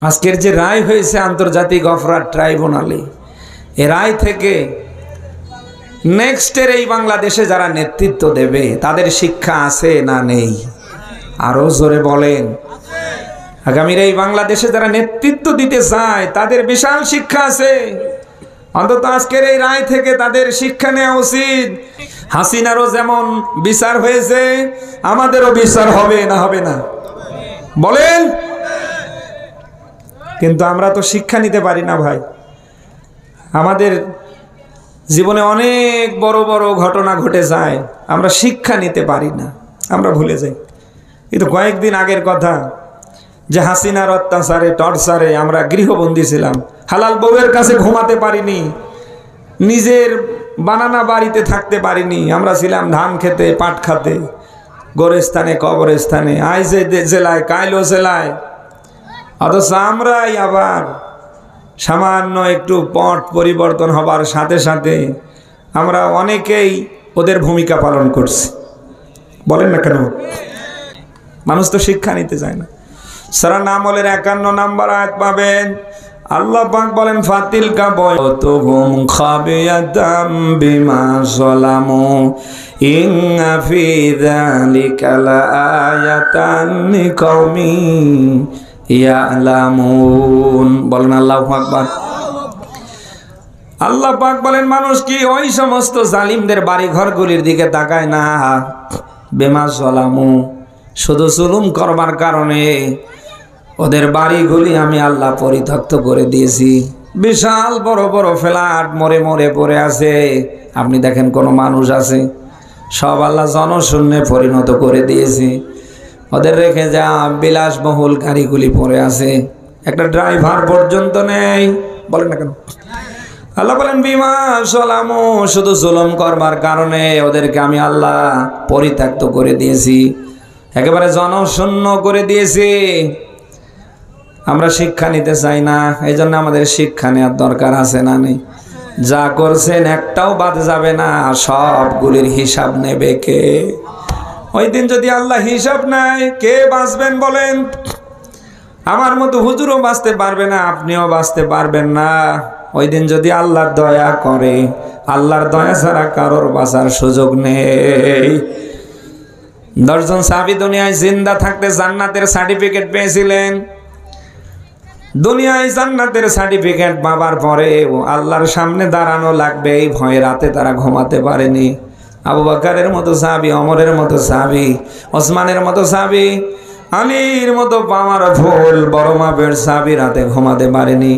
আজকের যে রায় হয়েছে আন্তর্জাতিক অপরাধ ট্রাইব্যুনালে, এ রায় থেকে নেক্সটের এই বাংলাদেশে যারা নেতৃত্ব দেবে তাদের শিক্ষা আছে না নেই? আরো জোরে বলেন। আগামীর এই বাংলাদেশে যারা নেতৃত্ব দিতে চায় তাদের বিশাল শিক্ষা আছে। অন্তত আজকের এই রায় থেকে তাদের শিক্ষা নেওয়া উচিত। হাসিনারও যেমন বিচার হয়েছে, আমাদেরও বিচার হবে না হবে না? বলেন। কিন্তু আমরা তো শিক্ষা নিতে পারি না ভাই। আমাদের জীবনে অনেক বড় বড় ঘটনা ঘটে যায়, আমরা শিক্ষা নিতে পারি না, আমরা ভুলে যাই। কিন্তু কয়েকদিন আগের কথা, যে হাসিনার অত্যাচারে টর্চারে আমরা গৃহবন্দী ছিলাম, হালাল বউয়ের কাছে ঘুমাতে পারিনি, নিজের বানানা বাড়িতে থাকতে পারিনি, আমরা ছিলাম ধান খেতে পাট খাতে, গোরস্থানে কবরস্থানে, আজ জেলায় কাইলো জেলায়। অথচ আমরাই আবার সামান্য একটু পট পরিবর্তন হবার সাথে সাথে আমরা অনেকেই ওদের ভূমিকা পালন করছি। বলেন না কেন? মানুষ তো শিক্ষা নিতে চায় না। সূরা নামলের 51 নম্বর আয়াত পাবেন, আল্লাহ পাক বলেন, ফাতিলকা বায়তুহুম খাবিয়াতাম বিমা যালামু ইন্না ফি যালিকা লাআয়াতান লিকাউমিন ইয়ালামুন। বলেন আল্লাহু আকবার। আল্লাহ পাক বলেন, মানুষ কি ওই সমস্ত জালিমদের বাড়ি ঘরগুলির দিকে তাকায় না? বিমা যালামু, শুধু জুলুম করবার কারণে ওদের বাড়িগুলি আমি আল্লাহ পরিত্যক্ত করে দিয়েছি। বিশাল বড় বড় ফ্ল্যাট মরে মরে পড়ে আছে। আপনি দেখেন কোনো মানুষ আছে? সব আল্লাহ জনশূন্যে পরিণত করে দিয়েছে। ওদের রেখে যা বিলাসবহুল গাড়িগুলি পড়ে আছে, একটা ড্রাইভার পর্যন্ত নেই। বলেন না কেন? আল্লাহ বলেন, বিমা যালামু, শুধু জুলুম করবার কারণে ওদেরকে আমি আল্লাহ পরিত্যক্ত করে দিয়েছি, একেবারে জনশূন্য করে দিয়েছি। আমরা শিক্ষা নিতে চাই না, এই জন্য আমাদের শিক্ষা নেওয়ার দরকার আছে না নেই? যা করছেন একটাও বাদ যাবে না, সবগুলির হিসাব নেবে কে? ওই দিন যদি আল্লাহ হিসাব নেয়, কে বাঁচবেন বলেন? আমার মতো হুজুরও বাঁচতে পারবে না, আপনিও বাঁচতে পারবেন না। ওই দিন যদি আল্লাহর দয়া করে, আল্লাহর দয়া ছাড়া কারোর বাঁচার সুযোগ নেই। 10 জন সাহাবী দুনিয়ায় জিন্দা থাকতে জান্নাতের সার্টিফিকেট পেয়েছিলেন। দুনিয়ায় জান্নাতের সার্টিফিকেট পাবার পরে আল্লাহর সামনে দাঁড়ানো লাগবে এই ভয়ে রাতে তারা ঘুমাতে পারেনি। আবু বকরের মতো সাহাবী, ওমরের মতো সাহাবী, ওসমানের মতো সাহাবী, আলীর মতো পাওয়ারফুল বড় মাপের সাহাবী রাতে ঘুমাতে পারেনি।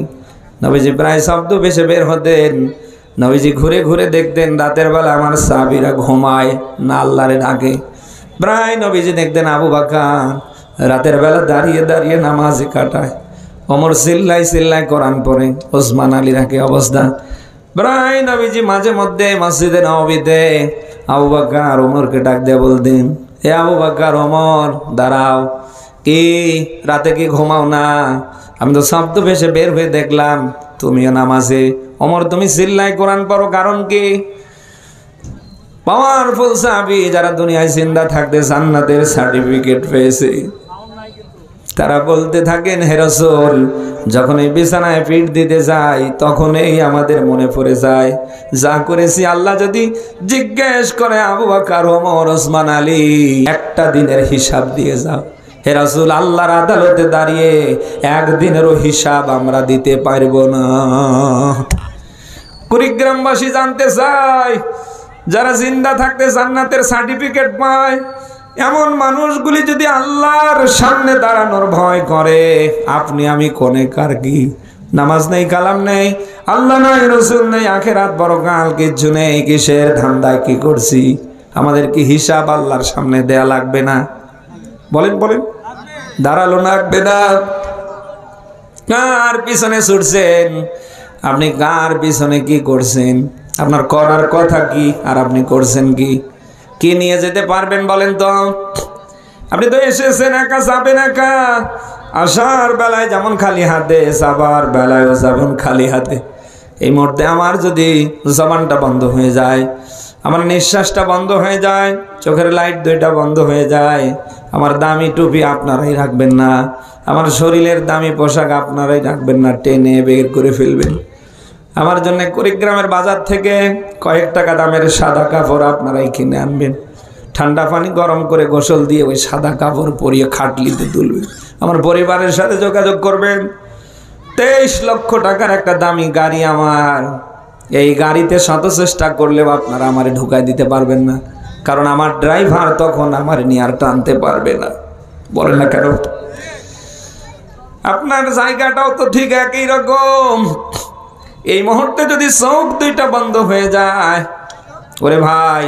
নবীজি প্রায় শব্দ ভেসে বের হতেন। নবীজি ঘুরে ঘুরে দেখতেন রাতের বেলা আমার সাহাবীরা ঘুমায় না আল্লাহরে ডাকে। প্রায় নবীজি দেখতেন আবু বকর রাতের বেলা দাঁড়িয়ে দাঁড়িয়ে নামাজে কাটায়, ওমর চিল্লাই চিল্লাই কোরআন পড়ে, ওসমান আলীর একই অবস্থা। প্রায় নবীজি মাঝে মধ্যে মসজিদে নববীতে আবু বকর ওমরকে ডাক দিয়ে বলতেন, এ আবু বকর, ওমর দাঁড়াও, কি রাতে কি ঘুমাও না? আমি তো শব্দ ভেসে বের হয়ে দেখলাম তুমিও নামাজে। ওমর, তুমি চিল্লাই কোরআন পড়ো, কারণ কি? পাওয়ারফুল সাহাবী যারা দুনিয়ায় জিন্দা থাকতে জান্নাতের সার্টিফিকেট পেয়েছে, তারা বলতে থাকেন, হে রাসূল, যখন এই বিছানায় পিঠ দিতে যাই তখনই আমাদের মনে পড়ে যায় যা করেছি আল্লাহ যদি জিজ্ঞেস করে আবু বকর, ওমর, ওসমান, আলী, একটা দিনের হিসাব দিয়ে যাও। হে রাসূল, আল্লাহর আদালতে দাঁড়িয়ে একদিনেরও হিসাব আমরা দিতে পারবো না। কুড়িগ্রামবাসী জানতে চায়, যারা জিন্দা থাকতে জান্নাতের সার্টিফিকেট পায়, এমন মানুষগুলি যদি আল্লাহর সামনে দাঁড়ানোর ভয় করে, আপনি আমি কোনে কার কি? নামাজ নেই, কালাম নেই, আল্লাহ নাই, রসুল নেই, আখেরাত পরকাল কিচ্ছু নেই, কিসের ধান্দায় কি করছি? আমাদের কি হিসাব আল্লাহর সামনে দেয়া লাগবে না? বলেন বলেন, দাঁড়ালো লাগবে না? কার পিছনে ছুটছেন আপনি? কার পিছনে কি করছেন? আপনার করার কথা কি আর আপনি করছেন কি? কি নিয়ে যেতে পারবেন বলেন তো? আপনি তো এসেছেন একা, যাবেন একা। আসার বেলায় যেমন খালি হাতে, যাবার বেলায়ও যাবেন খালি হাতে। এই মুহূর্তে আমার যদি জবানটা বন্ধ হয়ে যায়, আমার নিঃশ্বাসটা বন্ধ হয়ে যায়, চোখের লাইট দুইটা বন্ধ হয়ে যায়, আমার দামি টুপি আপনারাই রাখবেন না, আমার শরীরের দামি পোশাক আপনারাই রাখবেন না, টেনে বের করে ফেলবেন। আমার জন্য কুড়িগ্রামের বাজার থেকে কয়েক টাকা দামের সাদা কাপড় আপনারাই কিনে আনবেন, ঠান্ডা পানি গরম করে গোসল দিয়ে ওই সাদা কাপড় পরিয়ে খাটলিতে তুলবেন। আমার পরিবারের সাথে যোগাযোগ করবেন। 23 লক্ষ টাকার একটা দামি গাড়ি আমার, এই গাড়িতে শত চেষ্টা করলেও আপনারা আমারে ঢুকাই দিতে পারবেন না, কারণ আমার ড্রাইভার তখন আমার নিয়ে আর টানতে পারবে না। বলেন না কেন? আপনার জায়গাটাও তো ঠিক একই রকম। এই মুহূর্তে যদি চোখ দুইটা বন্ধ হয়ে যায়, ওরে ভাই,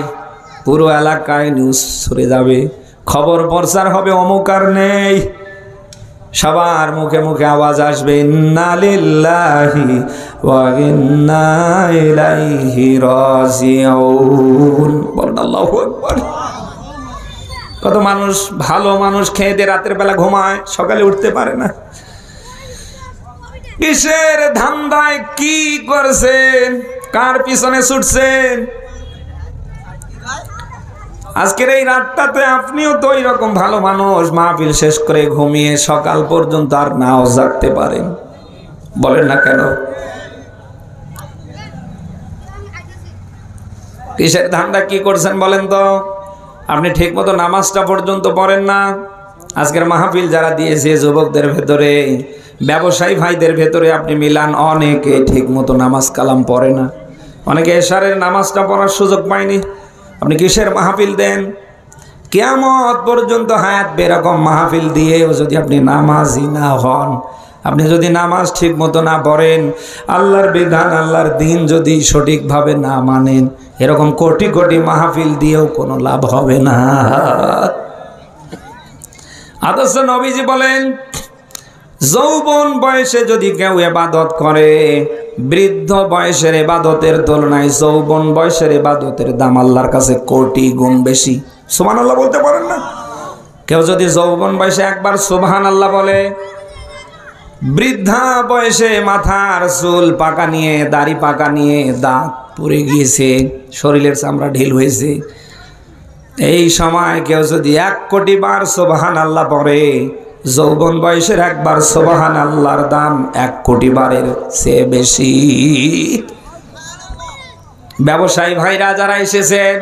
পুরো এলাকায় নিউজ ছড়ে যাবে, খবর প্রচার হবে, অমুক আর নেই, সবার মুখে মুখে আওয়াজ আসবে, ইন্না লিল্লাহি ওয়া ইন্না ইলাইহি রাজিউন। বলেন আল্লাহু আকবার। কত মানুষ, ভালো মানুষ, খেয়ে দিয়ে রাতের বেলা ঘুমায়, সকালে উঠতে পারে না। কিসের ধান্দায় কি করছেন? কার পিছনে ছুটছেন? আজকের এই রাতটাতে আপনিও তো ওই রকম ভালো মানুষ, মাহফিল শেষ করে ঘুমিয়ে সকাল পর্যন্ত আর নাও জাগতে পারেন। বলেন না কেন? কিসের ধান্দা কি করছেন বলেন তো? আপনি ঠিক মতো নামাজটা পর্যন্ত পড়েন না। আজকের মাহফিল যারা দিয়েছে যুবকদের ভেতরে, ব্যবসায়ী ভাইদের ভেতরে আপনি মিলান, অনেকে ঠিক মতো নামাজ কালাম পড়ে না, অনেকে এশারের নামাজটা পড়ার সুযোগ পায়নি। আপনি কিসের মাহফিল দেন? কিয়ামত পর্যন্ত হায়াত বেরকম মাহফিল দিয়েও যদি আপনি নামাজি না হন, আপনি যদি নামাজ ঠিক মতো না পড়েন, আল্লাহর বিধান আল্লাহর দিন যদি সঠিকভাবে না মানেন, এরকম কোটি কোটি মাহফিল দিয়েও কোনো লাভ হবে না। আদর্শ নবীজি বলেন, যৌবন বয়সে যদি কেউ ইবাদত করে, বৃদ্ধ বয়সের ইবাদতের তুলনায় যৌবন বয়সের ইবাদতের দাম আল্লাহর কাছে কোটি গুণ বেশি। সুবহানাল্লাহ বলতে পারেন না? কেউ যদি যৌবন বয়সে একবার সুবহানাল্লাহ বলে, বৃদ্ধা বয়সে মাথার চুল পাকা নিয়ে, দাড়ি পাকা নিয়ে, দাঁত পড়ে গিয়েছে, শরীরের চামড়া ঢিল হয়েছে, এই সময় কেউ যদি 1 কোটি বার সুবহানাল্লাহ পড়ে, যৌবন বয়সের একবার সুবহানাল্লাহর দাম 1 কোটি বারের চেয়ে বেশি। ব্যবসায়ী ভাইরা যারা এসেছেন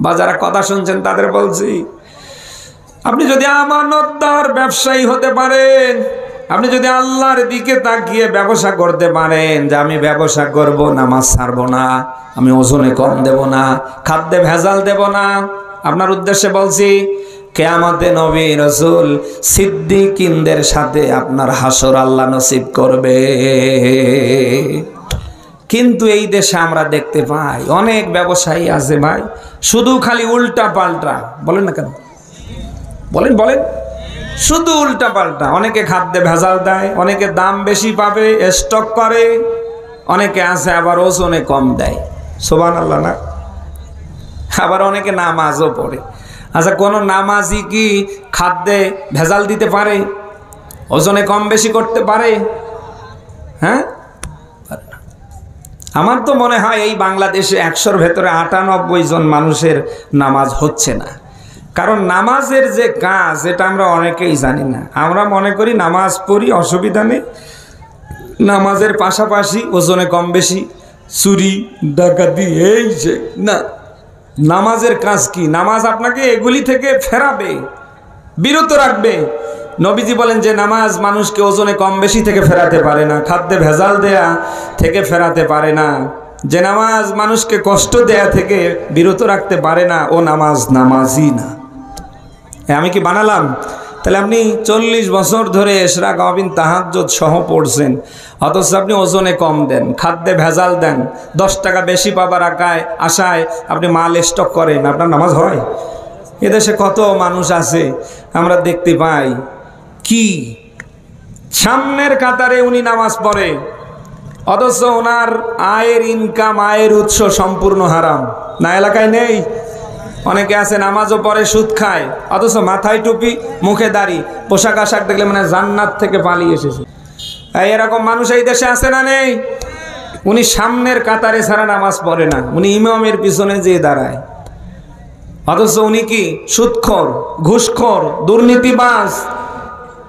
বা যারা কথা শুনছেন, তাদের বলছি, আপনি যদি আমানতদার ব্যবসায়ী হতে পারেন, আপনি যদি আল্লাহর দিকে তাকিয়ে ব্যবসা করতে পারেন, যে আমি ব্যবসা করব, নামাজ ছাড়বো না, আমি ওজনে কম দেব না, খাদ্যে ভেজাল দেব না, আপনার উদ্দেশ্যে বলছি, কিয়ামতে নবী রাসূল সিদ্দিকিনদের সাথে আপনার হাসর আল্লাহ নসিব করবে। কিন্তু এই দেশে আমরা দেখতে পাই অনেক ব্যবসায়ী আছে ভাই, শুধু খালি উল্টা পাল্টা। বলেন না কেন? বলেন বলেন, শুধু উল্টা পাল্টা। অনেকে খাদ্যে ভেজাল দেয়, অনেকে দাম বেশি পাবে স্টক করে, অনেকে আছে আবার ওজনে কম দেয়। সুবহানাল্লাহ না? আবার অনেকে নামাজও পড়ে। আচ্ছা, কোন নামাজি কি খাদ্যে ভেজাল দিতে পারে? ওজনে কম বেশি করতে পারে? হ্যাঁ, পারে না। আমার তো মনে হয় এই বাংলাদেশে 100-র ভেতরে 98 জন মানুষের নামাজ হচ্ছে না। কারণ নামাজের যে কাজ, এটা আমরা অনেকেই জানি না। আমরা মনে করি নামাজ পড়ি, অসুবিধা নেই, নামাজের পাশাপাশি ওজনে কম বেশি, চুরি ডাকাতি, এই যে না। নামাজের কাজ কি? নামাজ আপনাকে এগুলি থেকে ফেরাবে, বিরত রাখবে। নবীজি বলেন যে নামাজ মানুষকে ওজনে কম বেশি থেকে ফেরাতে পারে না, খাদ্যে ভেজাল দেয়া থেকে ফেরাতে পারে না, যে নামাজ মানুষকে কষ্ট দেয়া থেকে বিরত রাখতে পারে না, ও নামাজ নামাজই না। আমি কি বানালাম? তাহলে আপনি 40 বছর ধরে ইশরাক, আওয়াবিন, তাহাজ্জুদ সহ পড়ছেন, অথচ আপনি ওজনে কম দেন, খাদ্যে ভেজাল দেন, 10 টাকা বেশি পাবার আশায় আপনি মাল স্টক করেন, আপনার নামাজ হয়? এদেশে কত মানুষ আছে আমরা দেখতে পাই, কি সামনের কাতারে উনি নামাজ পড়ে, অথচ ওনার আয়ের ইনকাম, আয়ের উৎস সম্পূর্ণ হারাম। না এলাকায় নেই? অনেকে আছে নামাজও পড়ে, সুদ খায়, অথচ মাথায় টুপি, মুখে দাড়ি, পোশাক আশাক দেখলে মানে জান্নাত থেকে পালিয়ে এসেছে। এরকম মানুষ এই দেশে আছে না নেই? উনি সামনের কাতারে ছাড়া নামাজ পড়ে না, উনি ইমামের পিছনে যেয়ে দাঁড়ায়। অথচ উনি কি সুদখোর, ঘুষখোর, দুর্নীতিবাজ,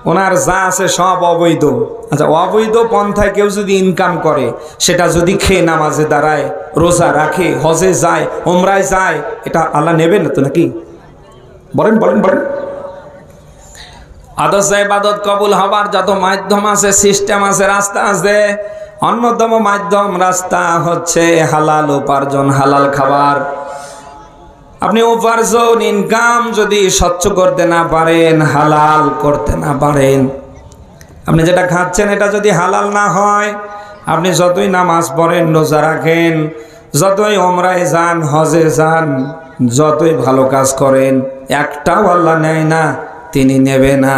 ওনার যা আছে সব অবৈধ। আচ্ছা, অবৈধ পন্থায় কেউ যদি ইনকাম করে, সেটা যদি খেয়ে নামাজে দাঁড়ায়, রোজা রাখে, হজে যায়, ওমরায় যায়, এটা আল্লাহ নেবেন না তো নাকি? বলেন বলেন বলেন। আদর্শ ইবাদত কবুল হবার যত মাধ্যম আছে, সিস্টেম আছে, রাস্তা আছে, অন্যতম মাধ্যম রাস্তা হচ্ছে হালাল উপার্জন, হালাল খাবার। আপনি উপার্জন, ইনকাম যদি স্বচ্ছ করতে না পারেন, হালাল করতে না পারেন, আপনি যেটা খাচ্ছেন এটা যদি হালাল না হয়, আপনি যতই নামাজ পড়েন, রোজা রাখেন, যতই ওমরায় যান, হজে যান, যতই ভালো কাজ করেন, একটাও আল্লাহ নেয় না, তিনি নেবে না।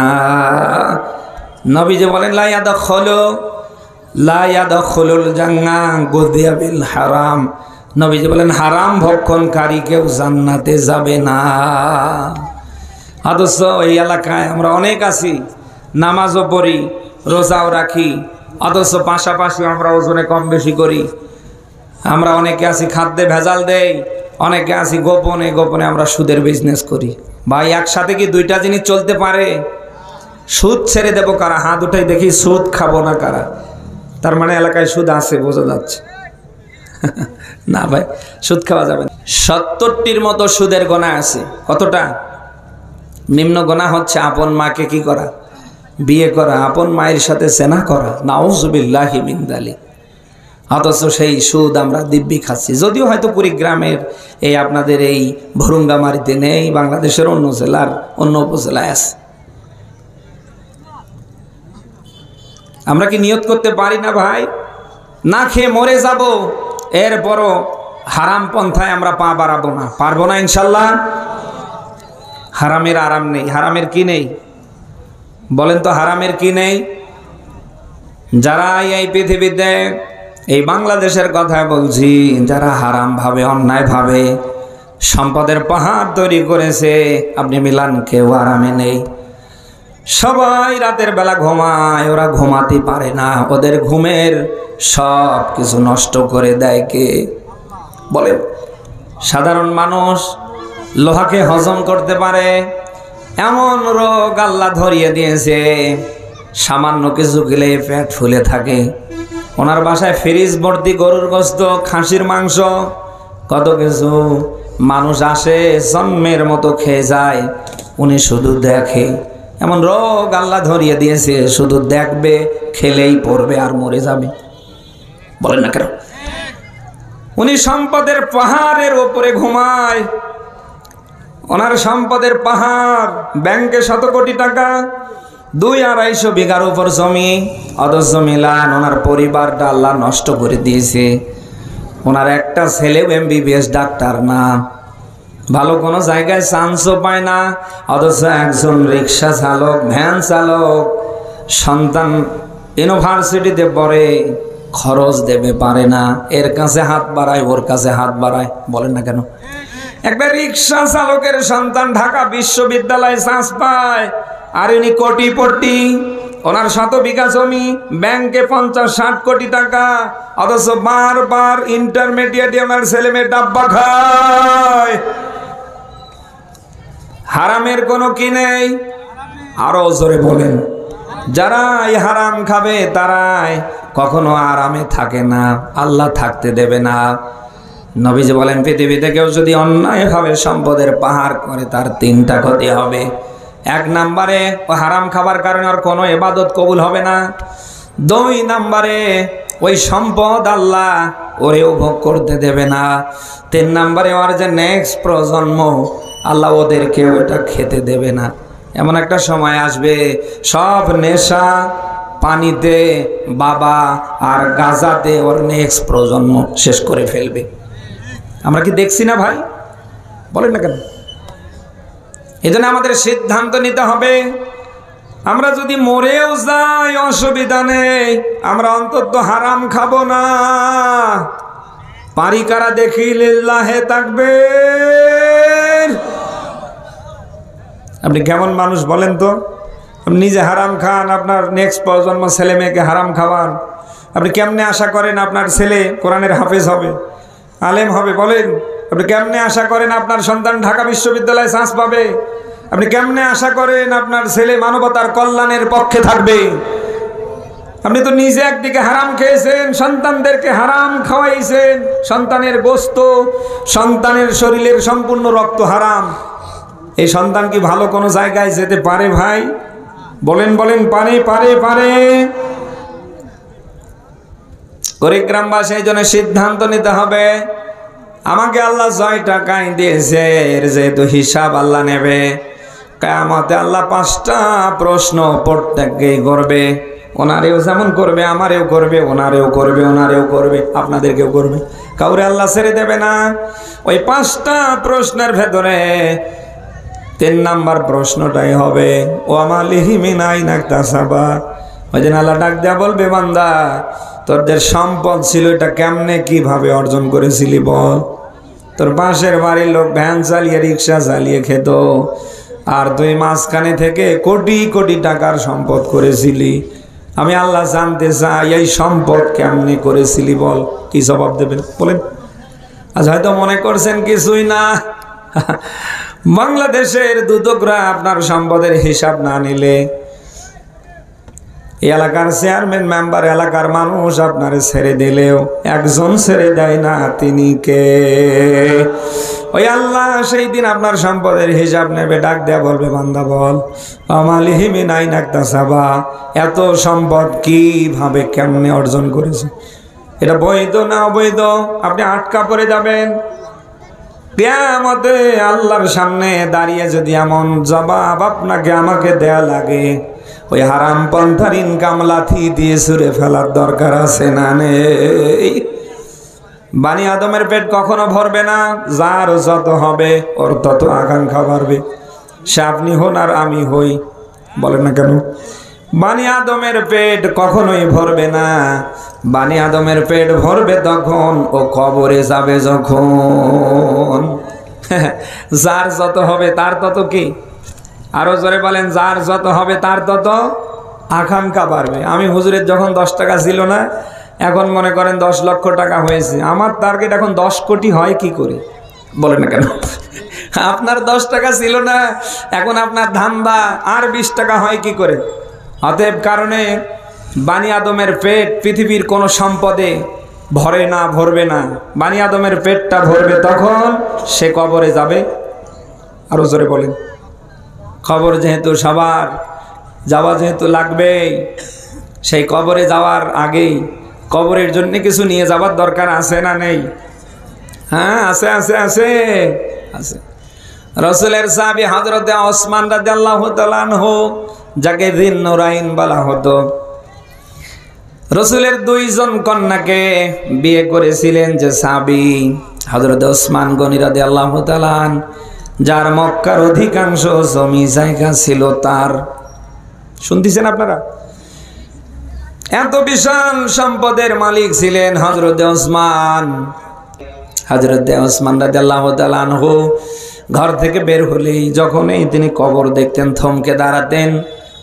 নবীজি বলেন লা ইয়াদখুলুল জান্নাহ গুযিয়া বিল হারাম। নবীজি বলেন হারাম ভক্ষণকারী কেউ জান্নাতে যাবে না। অথচ এই এলাকায় আমরা অনেক আছি, নামাজও পড়ি, রোজাও রাখি, অথচ পাশাপাশি আমরা ওজনে কম বেশি করি। আমরা অনেকে আছি খাদ্যে ভেজাল দেই, অনেকে আছি গোপনে গোপনে আমরা সুদের বিজনেস করি। ভাই, একসাথে কি দুইটা জিনিস চলতে পারে? সুদ ছেড়ে দেবো কারা? হাত উঠাই দেখি। সুদ খাবো না কারা? তার মানে এলাকায় সুদ আছে, বোঝা যাচ্ছে। না ভাই, সুদ খাওয়া যাবে না। 70টির মতো সুদের গোনা আছে। কতটা? নিম্ন গোনা হচ্ছে আপন মাকে কি করা? বিয়ে করা, আপন মায়ের সাথে সেনা করা, নাউযুবিল্লাহি মিন যালিক। অথচ সেই সুদ আমরা দিব্যি খাচ্ছি। যদিও হয়তো কুড়িগ্রামের এই আপনাদের এই ভরুঙ্গামারিতে নেই, বাংলাদেশের অন্য জেলার অন্য উপজেলায় আছে। আমরা কি নিয়ত করতে পারি না ভাই, না খেয়ে মরে যাব, এরপরও হারাম পন্থায় আমরা পা বাড়াবো না? পারবো না ইনশাল্লাহ। হারামের আরাম নেই। হারামের কি নেই বলেন তো? হারামের কি নেই? যারা এই পৃথিবীতে, এই বাংলাদেশের কথা বলছি, যারা হারাম ভাবে, অন্যায় ভাবে সম্পদের পাহাড় তৈরি করেছে, আপনি মিলান, কেউ আরামে নেই। সবাই রাতের বেলা ঘুমায়, ওরা ঘুমাতে পারে না। ওদের ঘুমের সব কিছু নষ্ট করে দেয় কে? বলে সাধারণ মানুষ লোহাকে হজম করতে পারে এমন রোগ আল্লাহ ধরিয়ে দিয়েছে, সামান্য কিছু খেলে পেট ফুলে থাকে। ওনার বাসায় ফ্রিজ ভর্তি গরুর গোশত, খাসির মাংস, কত কিছু। মানুষ আসে জন্মের মতো খেয়ে যায়, উনি শুধু দেখে। এমন রোগ আল্লাহ ধরিয়ে দিয়েছে, শুধু দেখবে, খেলেই পড়বে আর মরে যাবে। বলেন না কেন? উনি সম্পদের পাহাড়ের ওপরে ঘুমায়। ওনার সম্পদের পাহাড়, ব্যাংকে 100 কোটি টাকা, 200-250 বিঘার উপর জমি। অথচ মিলান, ওনার পরিবারটা আল্লাহ নষ্ট করে দিয়েছে। ওনার একটা ছেলেও MBBS ডাক্তার না, ভালো কোনো জায়গায় চান্সও পায় না। অথচ একজন রিক্সা চালক, ভ্যান চালক, সন্তান ইউনিভার্সিটিতে পড়ে, খরচ দেবে পারে না, এর কাছে হাত বাড়ায়, ওর কাছে হাত বাড়ায়। বলেন না কেন? একটা রিক্সা চালকের সন্তান ঢাকা বিশ্ববিদ্যালয়ে চান্স পায়, আর ইনি কোটিপতি। ওনার 100 বিঘা জমি, ব্যাংকে 50-60 কোটি টাকা। অথচ বারবার ইন্টারমিডিয়েটে আমার ছেলে মেয়ে ডাব্বা খায়। হারামের কোনো কি নেই? আরো জোরে বলেন। যারা এই হারাম খাবে তারাই কখনো আরামে থাকে না, আল্লাহ থাকতে দেবে না। নবীজি বলেন, পৃথিবীতে কেউ যদি অন্যায়ভাবে সম্পদের পাহাড় করে, তার 3টা ক্ষতি হবে। 1 নম্বরে, ও হারাম খাবার কারণে আর কোনো ইবাদত কবুল হবে না। 2 নম্বরে, ওই সম্পদ আল্লাহ ওরেও ভোগ করতে দেবে না। 3 নম্বরে, ওর যে নেক্সট প্রজন্ম, আল্লাহ ওদেরকেও এটা খেতে দেবে না। এমন একটা সময় আসবে, সব নেশা পানিতে বাবা আর গাজাতে ওর নেক্সট প্রজন্ম শেষ করে ফেলবে। আমরা কি দেখছি না ভাই? বলেন না কেন? এজন্য আমাদের সিদ্ধান্ত নিতে হবে, আমরা যদি মরেও যাই অসুবিধা নেই, আমরা অন্তত হারাম খাবো না। পারি কারা দেখি? লিল্লাহে তাকবীর। আপনি কেমন মানুষ বলেন তো? আপনি নিজে হারাম খান, আপনার নেক্সট প্রজন্ম ছেলে মেয়েকে হারাম খাওয়ান। আপনি কেমনে আশা করেন আপনার ছেলে কোরআনের হাফেজ হবে, আলেম হবে? বলেন, আপনি কেমনে আশা করেন আপনার সন্তান ঢাকা বিশ্ববিদ্যালয়ে চান্স পাবে? আপনি কেমনে আশা করেন আপনার ছেলে মানবতার কল্যাণের পক্ষে থাকবে? আপনি তো নিজে একদিকে হারাম খেয়েছেন, সন্তানদেরকে হারাম খাওয়াইছেন, সন্তানের গোস্ত, সন্তানের শরীরের সম্পূর্ণ রক্ত হারাম। এই সন্তান কি ভালো কোনো জায়গায় যেতে পারে ভাই? বলেন বলেন, পারে পারে পারে? কুড়িগ্রামবাসী এই জন্য সিদ্ধান্ত নিতে হবে, আমাকে আল্লাহ 6 টাকায় দিয়েছে, এর যেহেতু হিসাব আল্লাহ নেবে, কিয়ামতে আল্লাহ 5টা প্রশ্ন প্রত্যেককেই করবে। ওনারেও যেমন করবে, আমারেও করবে, ওনারেও করবে, ওনারেও করবে, আপনাদেরকেও করবে, কাউরে আল্লাহ ছেড়ে দেবে না। ওই 5টা প্রশ্নের ভেতরে 3 নাম্বার প্রশ্নটাই হবে ও আমালিহি মিন আইনা ইকতাসাবা। ওই দিন আল্লাহ ডাক দেয়া বলবে, বান্দা তোদের সম্পদ ছিল, এটা কেমনে কিভাবে অর্জন করেছিলি বল? তোর পাশের বাড়ির লোক ভ্যান চালিয়ে রিক্সা চালিয়ে খেত, আর তুই মাঝখানে থেকে কোটি কোটি টাকার সম্পদ করেছিলি। আমি আল্লাহ জানতে চাই এই সম্পদ কেমনে করেছিলি বল? কি জবাব দেবেন বলেন? আজ হয়তো মনে করছেন কিছুই না। বাংলাদেশের দুদকরা আপনার সম্পদের হিসাব না নিলে, এলাকার চেয়ারম্যান মেম্বার, এলাকার মানুষ আপনারে ছেড়ে দিলেও একজন ছেড়ে দেয় না, তিনি কে? ওই আল্লাহ সেই দিন আপনার সম্পদের হিসাব নেবে, ডাক দেয়া বলবে, বান্দা বল আমালিহি মিন আইনা ইকতাসাবা, এত সম্পদ কিভাবে কেমনে অর্জন করেছে? এটা বৈধ না অবৈধ? আপনি আটকা পড়ে যাবেন। কিয়ামতে আল্লাহর সামনে দাঁড়িয়ে যদি এমন জবাব আপনাকে আমাকে দেয়া লাগে, ওই হারাম পন্থার ইনকাম লাথি দিয়ে ছুঁড়ে ফেলার দরকার আছে না নেই? বানি আদমের পেট কখনো ভরবে না, যার যত হবে ওর তত আকাঙ্ক্ষা বাড়বে। সে আপনি হন আর আমি হই, বলেন না কেন? বানি আদমের পেট কখনোই ভরবে না। বানি আদমের পেট ভরবে তখন ও কবরে যাবে যখন। যার যত হবে তার তত কি? আরো জোরে বলেন, যার যত হবে তার তত আকাঙ্ক্ষা বাড়বে। আমি হুজুরের যখন 10 টাকা ছিল না, এখন মনে করেন 10 লক্ষ টাকা হয়েছে, আমার টার্গেট এখন 10 কোটি হয় কি করে? বলেন না কেন? আপনার 10 টাকা ছিল না, এখন আপনার ধান্দা আর 20 টাকা হয় কি করে? অতএব কারণে বানি আদমের পেট পৃথিবীর কোন সম্পদে ভরে না, ভরবে না। বানি আদমের পেটটা ভরবে তখন সে কবরে যাবে। আরো জোরে বলেন। কবর যেহেতু সবার যাওয়া যেহেতু লাগবেই, সেই কবরে যাওয়ার আগেই কবরের জন্য কিছু নিয়ে যাবার দরকার আছে না নেই? হ্যাঁ, আছে আছে আছে আছে। রাসূলের সাহাবী হযরতে ওসমান রাদিয়াল্লাহু তাআলা আনহু, যাকে যিন নুরাইন বলা হতো, রাসূলের 2 জন কন্যাকে বিয়ে করেছিলেন যে সাহাবী হযরতে ওসমান গনি রাদিয়াল্লাহু তাআলা, যার মক্কার অধিকাংশ জমি জায়গা ছিল তার। শুনতেছেন আপনারা? এত বিশাল সম্পদের মালিক ছিলেন হযরতে ওসমান। হযরতে ওসমান রাদিয়াল্লাহু তাআলা আনহু ঘর থেকে বের হলেই যখনই তিনি কবর দেখতেন থমকে দাঁড়াতেন,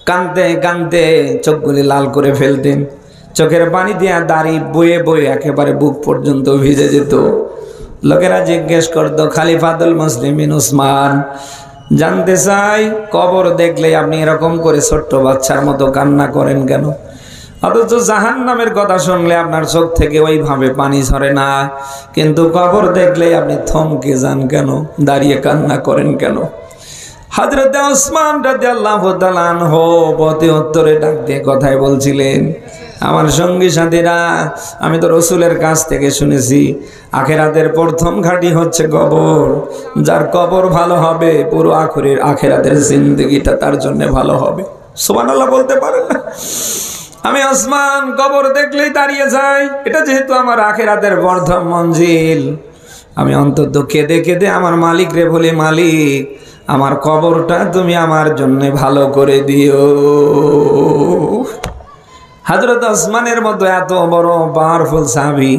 কাঁদতে কাঁদতে চোখগুলি লাল করে ফেলতেন, চোখের পানি দিয়ে দাড়ি বয়ে বয়ে একেবারে বুক পর্যন্ত ভিজে যেত। লোকেরা জিজ্ঞেস করতো, খলিফাতুল মুসলিমিন ওসমান, জানতে চাই কবর দেখলে আপনি এরকম করে ছোট্ট বাচ্চার মতো কান্না করেন কেন? অথচ জাহান্নামের কথা শুনলে আপনার চোখ থেকে ওইভাবে পানি ঝরে না, কিন্তু কবর দেখলে আপনি থমকে যান কেন, দাঁড়িয়ে কান্না করেন কেন? হযরতে ওসমান রাদিয়াল্লাহু তাআলা আনহু প্রতি উত্তরে ডাক দিয়ে কথাই বলছিলেন, আমার সঙ্গী সাথীরা, আমি তো রাসূলের কাছ থেকে শুনেছি আখিরাতের প্রথম ঘাঁটি হচ্ছে কবর। যার কবর ভালো হবে পুরো আখিরাতের জিন্দেগিটা তার জন্য ভালো হবে। সুবহানাল্লাহ বলতে পারেন না? আমি ওসমান কবর দেখলেই দাঁড়িয়ে যাই, এটা যেহেতু আমার আখিরাতের প্রথম মঞ্জিল। আমি অন্তত কেঁদে কেঁদে আমার মালিক রে বলি, মালিক আমার কবরটা তুমি আমার জন্য ভালো করে দিও। হযরত ওসমানের মতো এত বড় পাওয়ারফুল সাহাবী,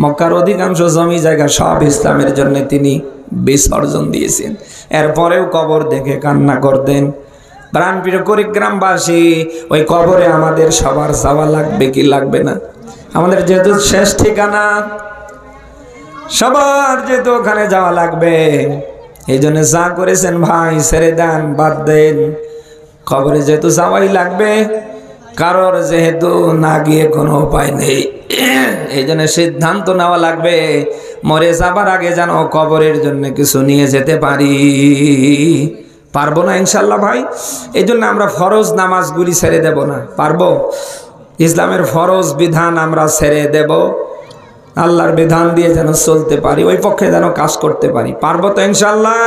মক্কার অধিকাংশ জমি জায়গা সব ইসলামের জন্য তিনি বিসর্জন দিয়েছেন। এরপরেও কবর দেখে কান্না করতেন। প্রাণপ্রিয় কুড়িগ্রামবাসী, ওই কবরে আমাদের সবার যাওয়া লাগবে কি লাগবে না? আমাদের যেহেতু শেষ ঠিকানা, সবার যেহেতু ওখানে যাওয়া লাগবে, এই জন্য যা করেছেন ভাই ছেড়ে দেন, বাদ দেন। কবরে যেহেতু যাওয়াই লাগবে, কারোর যেহেতু না গিয়ে কোনো উপায় নেই, এই জন্য সিদ্ধান্ত নেওয়া লাগবে মরে যাবার আগে যেন কবরের জন্য কিছু নিয়ে যেতে পারি। পারবো না ইনশাল্লাহ ভাই? এই জন্য আমরা ফরজ নামাজগুলি ছেড়ে দেব না। পারবো? ইসলামের ফরজ বিধান আমরা ছেড়ে দেব, আল্লাহর বিধান দিয়ে যেন চলতে পারি, ওই পক্ষে যেন কাজ করতে পারি। পারবো তো ইনশাল্লাহ?